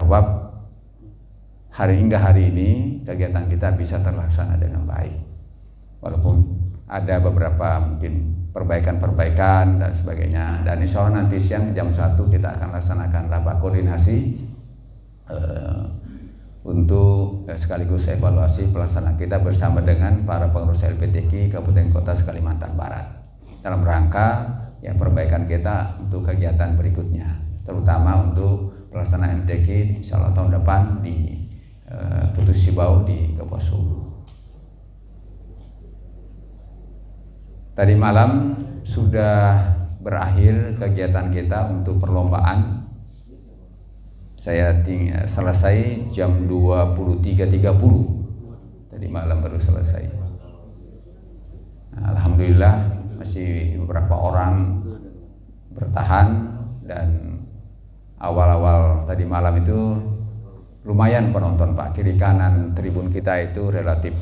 berharap hingga hari ini kegiatan kita bisa terlaksana dengan baik. Walaupun ada beberapa mungkin perbaikan dan sebagainya. Dan insya Allah nanti siang jam 1 kita akan laksanakan rapat koordinasi untuk sekaligus evaluasi pelaksanaan kita bersama dengan para pengurus LPTK Kabupaten Kota Kalimantan Barat dalam rangka perbaikan kita untuk kegiatan berikutnya, terutama untuk pelaksanaan MTQ insya Allah tahun depan di Putus Sibau di Kapuas Hulu. Tadi malam sudah berakhir kegiatan kita untuk perlombaan. Saya selesai jam 23.30. Tadi malam baru selesai. Alhamdulillah masih beberapa orang bertahan, dan awal-awal tadi malam itu lumayan penonton Pak. Kiri kanan tribun kita itu relatif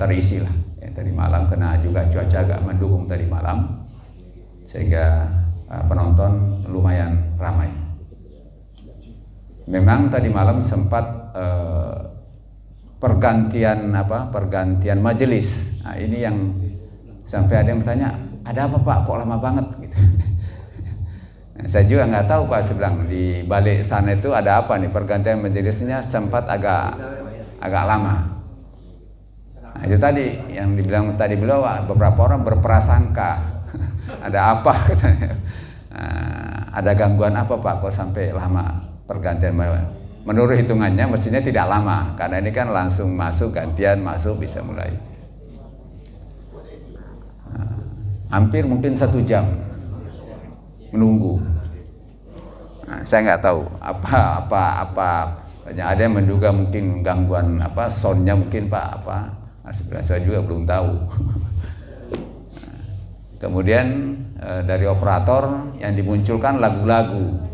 terisi lah tadi malam, karena juga cuaca agak mendukung tadi malam, sehingga penonton lumayan ramai. Memang tadi malam sempat pergantian majelis. Nah, ini yang sampai ada yang bertanya, ada apa Pak, kok lama banget gitu. Nah, saya juga nggak tahu Pak, saya bilang di balik sana itu ada apa nih, pergantian majelisnya sempat agak lama. Nah, itu tadi yang dibilang tadi beliau, beberapa orang berprasangka ada apa katanya. Nah, ada gangguan apa Pak kok sampai lama pergantian? Menurut hitungannya mestinya tidak lama, karena ini kan langsung masuk, gantian masuk bisa mulai. Nah, hampir mungkin 1 jam menunggu. Nah, saya nggak tahu apa. Ada yang menduga mungkin gangguan soundnya mungkin Pak sebenarnya saya juga belum tahu. Kemudian dari operator yang dimunculkan lagu-lagu.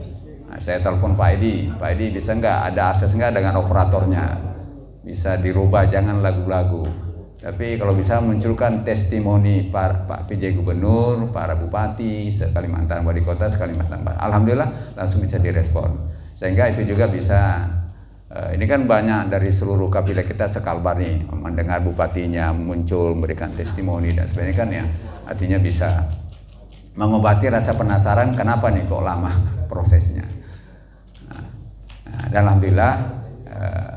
Nah, saya telepon Pak Edi bisa nggak ada akses nggak dengan operatornya, bisa dirubah jangan lagu-lagu, tapi kalau bisa munculkan testimoni Pak PJ Gubernur, para bupati Kalimantan, wali kota Kalimantan Barat. Alhamdulillah langsung bisa direspon, sehingga itu juga bisa. Ini kan banyak dari seluruh kabinet kita sekalbar nih, mendengar bupatinya muncul memberikan testimoni dan sebagainya kan, ya artinya bisa mengobati rasa penasaran kenapa nih kok lama prosesnya. Dan alhamdulillah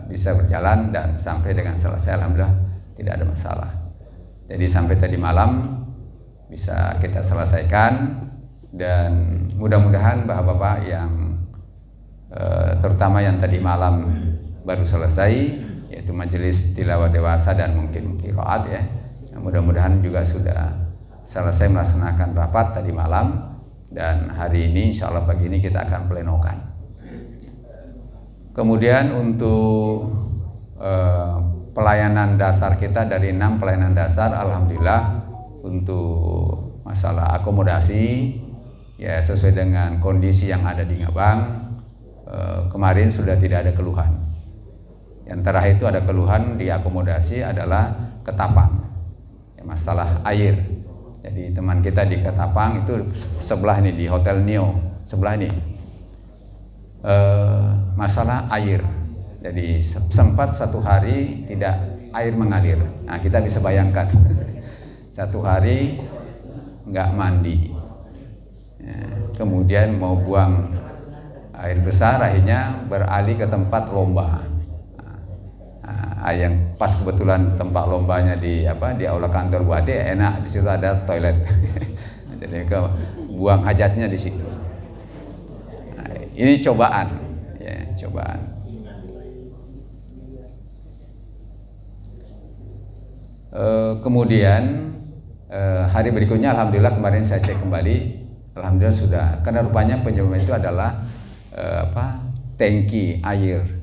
bisa berjalan dan sampai dengan selesai, alhamdulillah tidak ada masalah. Jadi sampai tadi malam bisa kita selesaikan, dan mudah-mudahan bapak-bapak yang terutama yang tadi malam baru selesai, yaitu majelis tilawah dewasa dan mungkin qiraat ya, mudah-mudahan juga sudah selesai melaksanakan rapat tadi malam, dan hari ini insya Allah pagi ini kita akan plenokan. Kemudian untuk pelayanan dasar kita, dari 6 pelayanan dasar, alhamdulillah untuk masalah akomodasi ya sesuai dengan kondisi yang ada di Ngabang, kemarin sudah tidak ada keluhan. Yang terakhir itu ada keluhan di akomodasi adalah Ketapang, ya, masalah air. Jadi teman kita di Ketapang itu sebelah nih di Hotel Neo sebelah nih, masalah air. Jadi sempat 1 hari tidak air mengalir. Nah, kita bisa bayangkan 1 hari nggak mandi, ya, kemudian mau buang air besar, akhirnya beralih ke tempat lomba. Yang pas kebetulan tempat lombanya di aula kantor Bupati, enak, di situ ada toilet. Jadi buang hajatnya di situ. Nah, ini cobaan, ya, cobaan. Kemudian hari berikutnya alhamdulillah kemarin saya cek kembali, alhamdulillah sudah, karena rupanya penyebab itu adalah tangki air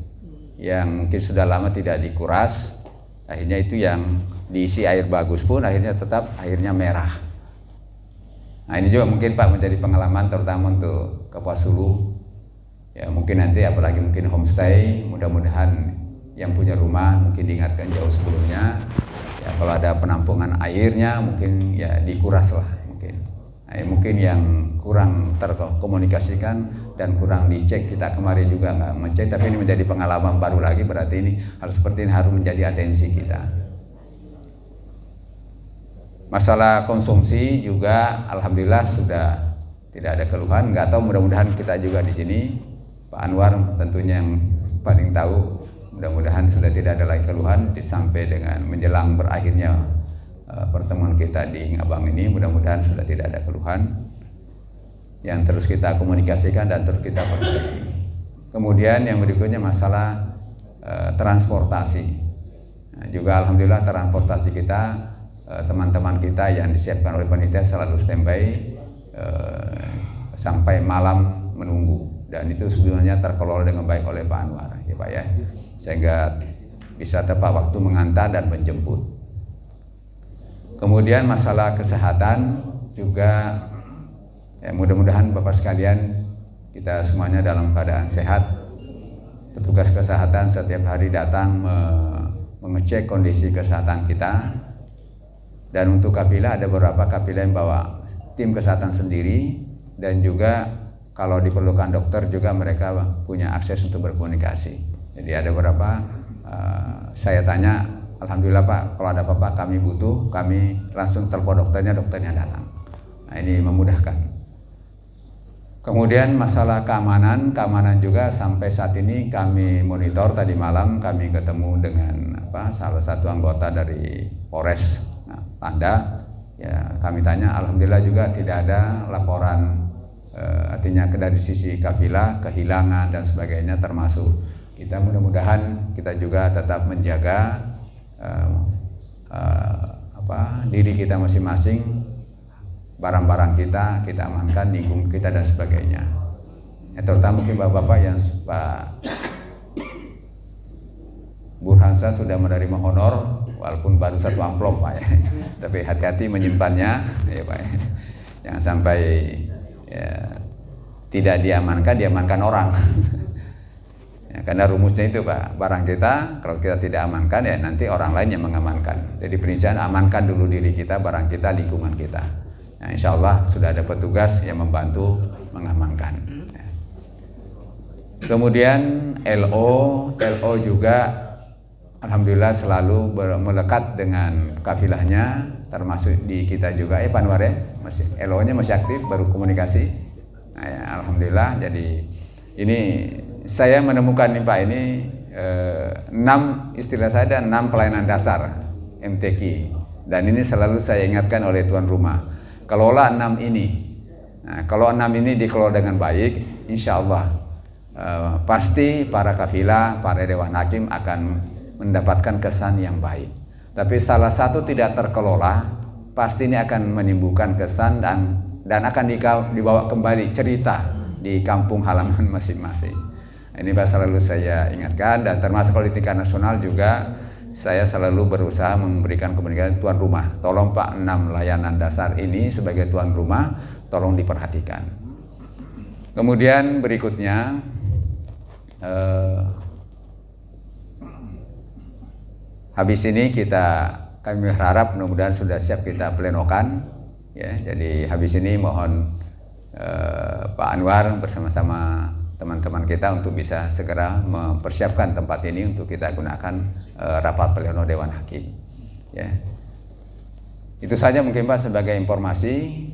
yang mungkin sudah lama tidak dikuras, akhirnya itu yang diisi air bagus pun akhirnya tetap airnya merah. Nah, ini juga mungkin Pak menjadi pengalaman terutama untuk Kapuas Hulu, ya mungkin nanti apalagi mungkin homestay, mudah-mudahan yang punya rumah mungkin diingatkan jauh sebelumnya, ya kalau ada penampungan airnya mungkin ya dikuras lah mungkin. Nah, mungkin yang kurang terkomunikasikan dan kurang dicek. Kita kemarin juga nggak ngecek, tapi ini menjadi pengalaman baru lagi, berarti ini hal seperti ini harus menjadi atensi kita. Masalah konsumsi juga alhamdulillah sudah tidak ada keluhan. Nggak tahu, mudah-mudahan kita juga di sini, Pak Anwar tentunya yang paling tahu, mudah-mudahan sudah tidak ada lagi keluhan sampai dengan menjelang berakhirnya pertemuan kita di Ngabang ini. Mudah-mudahan sudah tidak ada keluhan yang terus kita komunikasikan dan terus kita perbaiki. Kemudian yang berikutnya masalah transportasi. Nah, juga alhamdulillah transportasi kita, teman-teman kita yang disiapkan oleh panitia selalu standby sampai malam menunggu, dan itu sebenarnya terkelola dengan baik oleh Pak Anwar, ya Pak ya, sehingga bisa tepat waktu mengantar dan menjemput. Kemudian masalah kesehatan juga, ya, mudah-mudahan Bapak sekalian kita semuanya dalam keadaan sehat. Petugas kesehatan setiap hari datang mengecek kondisi kesehatan kita. Dan untuk kafilah ada beberapa kafilah yang bawa tim kesehatan sendiri, dan juga kalau diperlukan dokter juga mereka punya akses untuk berkomunikasi. Jadi ada beberapa saya tanya, alhamdulillah Pak, kalau ada apa-apa kami butuh, kami langsung telepon dokternya datang. Nah, ini memudahkan. Kemudian masalah keamanan juga sampai saat ini kami monitor. Tadi malam kami ketemu dengan salah satu anggota dari Polres Tanda. Ya, kami tanya, alhamdulillah juga tidak ada laporan, artinya dari sisi kafilah kehilangan dan sebagainya, termasuk kita mudah-mudahan kita juga tetap menjaga diri kita masing-masing, barang-barang kita amankan, lingkungan kita dan sebagainya. Ya, terutama mungkin bapak-bapak yang Pak Burhansa sudah menerima honor, walaupun baru 1 amplop Pak ya, tapi hati-hati menyimpannya ya Pak ya. Jangan sampai ya, tidak diamankan orang. Ya, karena rumusnya itu Pak, barang kita kalau kita tidak amankan ya nanti orang lain yang mengamankan. Jadi perincian, amankan dulu diri kita, barang kita, lingkungan kita. Nah, insya Allah sudah ada petugas yang membantu mengamankan. Ya. Kemudian LO juga alhamdulillah selalu melekat dengan kafilahnya, termasuk di kita juga. Pak Anwar ya, LO-nya masih aktif, baru komunikasi. Nah, ya, alhamdulillah. Jadi ini saya menemukan nih Pak, ini 6 istilah saya ada 6 pelayanan dasar MTQ, dan ini selalu saya ingatkan oleh tuan rumah. Kelola 6 ini. Nah, kalau 6 ini dikelola dengan baik, insya Allah pasti para kafilah, para dewan hakim akan mendapatkan kesan yang baik. Tapi salah satu tidak terkelola, pasti ini akan menimbulkan kesan dan akan dibawa kembali cerita di kampung halaman masing-masing. Ini selalu saya ingatkan, dan termasuk kalau di tingkat nasional juga saya selalu berusaha memberikan komunikasi tuan rumah. Tolong Pak, 6 layanan dasar ini sebagai tuan rumah tolong diperhatikan. Kemudian berikutnya habis ini kami berharap mudah-mudahan sudah siap kita plenokan ya. Jadi habis ini mohon Pak Anwar bersama-sama teman-teman kita untuk bisa segera mempersiapkan tempat ini untuk kita gunakan rapat pleno Dewan Hakim. Ya. Itu saja mungkin Pak sebagai informasi.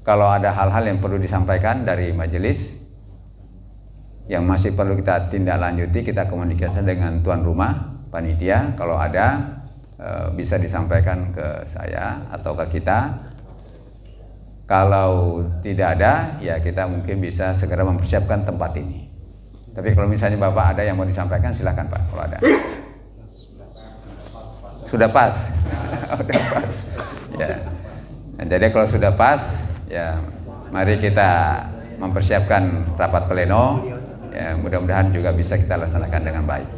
Kalau ada hal-hal yang perlu disampaikan dari majelis yang masih perlu kita tindak lanjuti, kita komunikasi dengan tuan rumah, panitia. Kalau ada bisa disampaikan ke saya atau ke kita. Kalau tidak ada, ya kita mungkin bisa segera mempersiapkan tempat ini. Tapi kalau misalnya Bapak ada yang mau disampaikan, silakan Pak, kalau ada. Sudah pas? Sudah pas. Ya. Nah, jadi kalau sudah pas, ya mari kita mempersiapkan rapat pleno. Ya, mudah-mudahan juga bisa kita laksanakan dengan baik.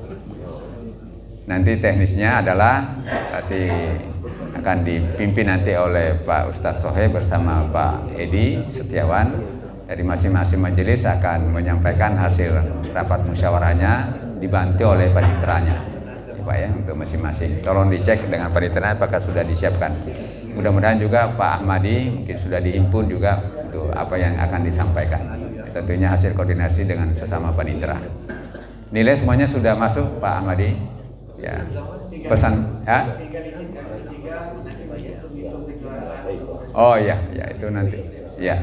Nanti teknisnya adalah nanti akan dipimpin nanti oleh Pak Ustadz Sohe bersama Pak Edi Setiawan. Dari masing-masing majelis akan menyampaikan hasil rapat musyawarahnya dibantu oleh paniteranya, ya Pak ya, untuk masing-masing. Tolong dicek dengan paniteranya apakah sudah disiapkan. Mudah-mudahan juga Pak Ahmadi mungkin sudah dihimpun juga untuk apa yang akan disampaikan. Tentunya hasil koordinasi dengan sesama panitera. Nilai semuanya sudah masuk Pak Ahmadi. Ya. Pesan ya. Oh ya, ya itu nanti. Ya.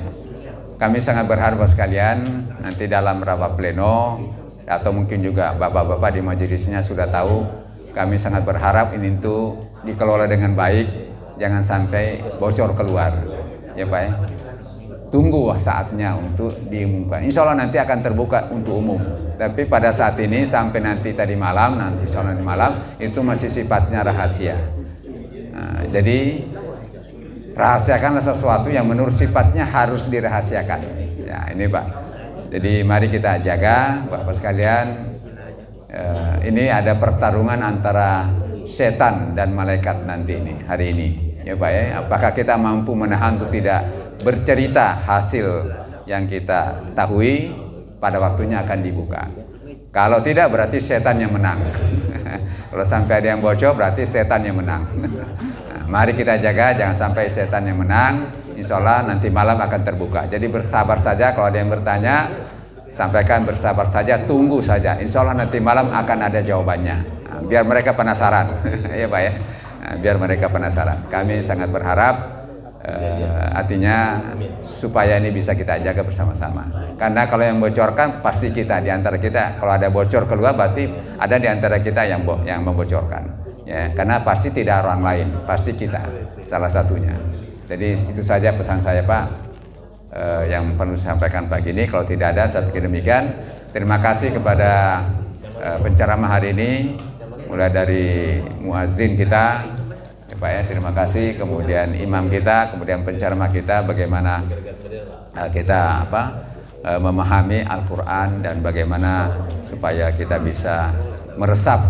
Kami sangat berharap sekalian nanti dalam rapat pleno atau mungkin juga bapak-bapak di majelisnya sudah tahu, kami sangat berharap ini itu dikelola dengan baik, jangan sampai bocor keluar. Ya Pak ya. Tunggu saatnya untuk diumumkan. Insya Allah nanti akan terbuka untuk umum. Tapi pada saat ini sampai nanti tadi malam, nanti insya Allah malam itu masih sifatnya rahasia. Nah, jadi rahasiakanlah sesuatu yang menurut sifatnya harus dirahasiakan. Ya ini Pak. Jadi mari kita jaga Bapak sekalian. Ini ada pertarungan antara setan dan malaikat nanti ini hari ini. Ya Pak ya. Apakah kita mampu menahan untuk tidak bercerita hasil yang kita tahui, pada waktunya akan dibuka. Kalau tidak berarti setan yang menang. Kalau sampai ada yang bocor berarti setan yang menang. Nah, mari kita jaga jangan sampai setan yang menang. Insya Allah nanti malam akan terbuka. Jadi bersabar saja, kalau ada yang bertanya sampaikan bersabar saja, tunggu saja. Insya Allah nanti malam akan ada jawabannya. Nah, biar mereka penasaran. Ya Pak ya. Nah, biar mereka penasaran. Kami sangat berharap artinya supaya ini bisa kita jaga bersama-sama. Karena kalau yang bocorkan pasti kita di antara kita. Kalau ada bocor keluar berarti ada di antara kita yang membocorkan. Ya, karena pasti tidak orang lain, pasti kita salah satunya. Jadi itu saja pesan saya Pak yang perlu disampaikan pagi ini. Kalau tidak ada saya pikir demikian. Terima kasih kepada penceramah hari ini, mulai dari muazin kita. Ya Pak ya, terima kasih. Kemudian imam kita, kemudian penceramah kita, bagaimana kita memahami Al-Quran dan bagaimana supaya kita bisa meresap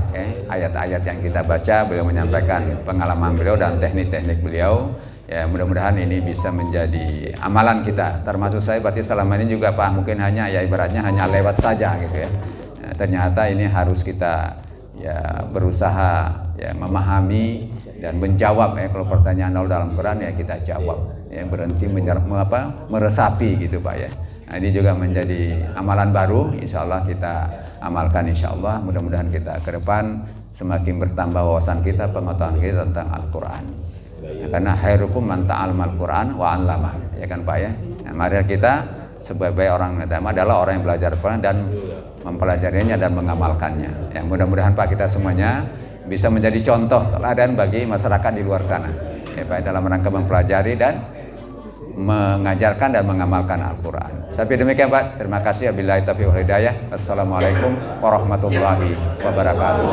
ayat-ayat yang kita baca. Beliau menyampaikan pengalaman beliau dan teknik-teknik beliau. Ya mudah-mudahan ini bisa menjadi amalan kita. Termasuk saya berarti selama ini juga Pak mungkin hanya ya ibaratnya hanya lewat saja gitu ya. Ternyata ini harus kita ya berusaha ya memahami dan menjawab kalau pertanyaan Allah dalam Quran ya kita jawab ya berhenti meresapi gitu Pak ya. Nah, ini juga menjadi amalan baru, insya Allah kita amalkan insya Allah. Mudah-mudahan kita ke depan semakin bertambah wawasan kita, pengetahuan kita tentang Al-Quran ya, karena khairukum man ta'allama Al-Quran wa 'allama, ya kan Pak ya. Nah, mari kita sebagai orang agama adalah orang yang belajar Al-Quran dan mempelajarinya dan mengamalkannya ya. Mudah-mudahan Pak kita semuanya bisa menjadi contoh teladan bagi masyarakat di luar sana ya Pak, dalam rangka mempelajari dan mengajarkan dan mengamalkan Al-Quran. Sampai demikian Pak, terima kasih. Wabillahi taufiq wal hidayah. Assalamualaikum warahmatullahi wabarakatuh.